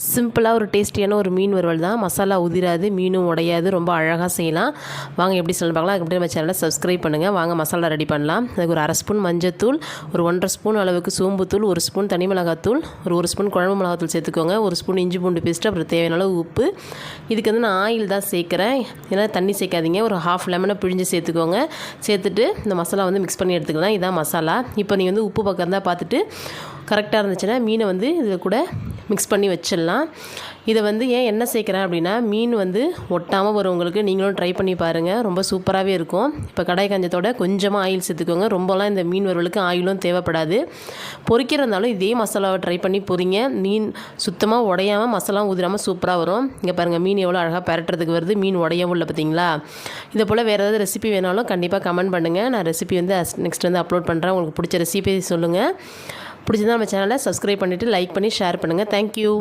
சிம்பிளாக ஒரு டேஸ்டியான ஒரு மீன் வறுவல் தான். மசாலா உதிராது, மீனும் உடையாது, ரொம்ப அழகாக செய்யலாம். வாங்க எப்படி சொல்லணும் பார்க்கலாம். அதுக்கு முன்னாடி நம்ம சேனலை சப்ஸ்கிரைப் பண்ணுங்கள். வாங்க மசாலா ரெடி பண்ணலாம். அதுக்கு ஒரு 1/2 ஸ்பூன் மஞ்சத்தூள், ஒரு 1½ ஸ்பூன் அளவுக்கு சோம்புத்தூள், 1 ஸ்பூன் தனி மிளகாத்தூள், ஒரு 1 ஸ்பூன் குழம்பு மிளகாத்தூள் சேர்த்துக்கோங்க, 1 ஸ்பூன் இஞ்சி பூண்டு பேஸ்ட்டு, அப்புறம் தேவையான அளவு உப்பு. இதுக்கு வந்து நான் ஆயில் தான் சேர்க்குறேன், ஏன்னா தண்ணி சேர்க்காதீங்க. ஒரு 1/2 லெமனை பிழிஞ்சு சேர்த்துக்கோங்க. சேர்த்துட்டு இந்த மசாலா வந்து மிக்ஸ் பண்ணி எடுத்துக்கலாம். இதுதான் மசாலா. இப்போ நீங்கள் வந்து உப்பு பக்கம் தான் பார்த்துட்டு கரெக்டாக இருந்துச்சுன்னா மீனை வந்து இதில் கூட மிக்ஸ் பண்ணி வச்சிடலாம். இதை வந்து ஏன் எண்ணெய் சேர்க்குறேன் அப்படின்னா, மீன் வந்து ஒட்டாமல் வரும். உங்களுக்கு நீங்களும் ட்ரை பண்ணி பாருங்கள், ரொம்ப சூப்பராகவே இருக்கும். இப்போ கடாய் காஞ்சத்தோட கொஞ்சமாக ஆயில் சேர்த்துக்கோங்க. ரொம்பலாம் இந்த மீன் வறுவலுக்கு ஆயிலும் தேவைப்படாது. பொரிக்கிறதுனாலும் இதே மசாலாவை ட்ரை பண்ணி பொரிங்க. மீன் சுத்தமாக உடையாமல் மசாலா ஊதிராமல் சூப்பராக வரும். இங்கே பாருங்கள், மீன் எவ்வளோ அழகாக பெரட்டுறதுக்கு வருது, மீன் உடையவும் இல்லை பார்த்தீங்களா. இதை போல் வேறு ஏதாவது ரெசிபி வேணாலும் கண்டிப்பாக கமெண்ட் பண்ணுங்கள். நான் ரெசிபி வந்து நெக்ஸ்ட் வந்து அப்லோட் பண்ணுறேன். உங்களுக்கு பிடிச்ச ரெசிபி சொல்லுங்கள். பிடிச்சிருந்தா நம்ம சேனலை சப்ஸ்கிரைப் பண்ணிவிட்டு லைக் பண்ணி ஷேர் பண்ணுங்கள். தேங்க்யூ.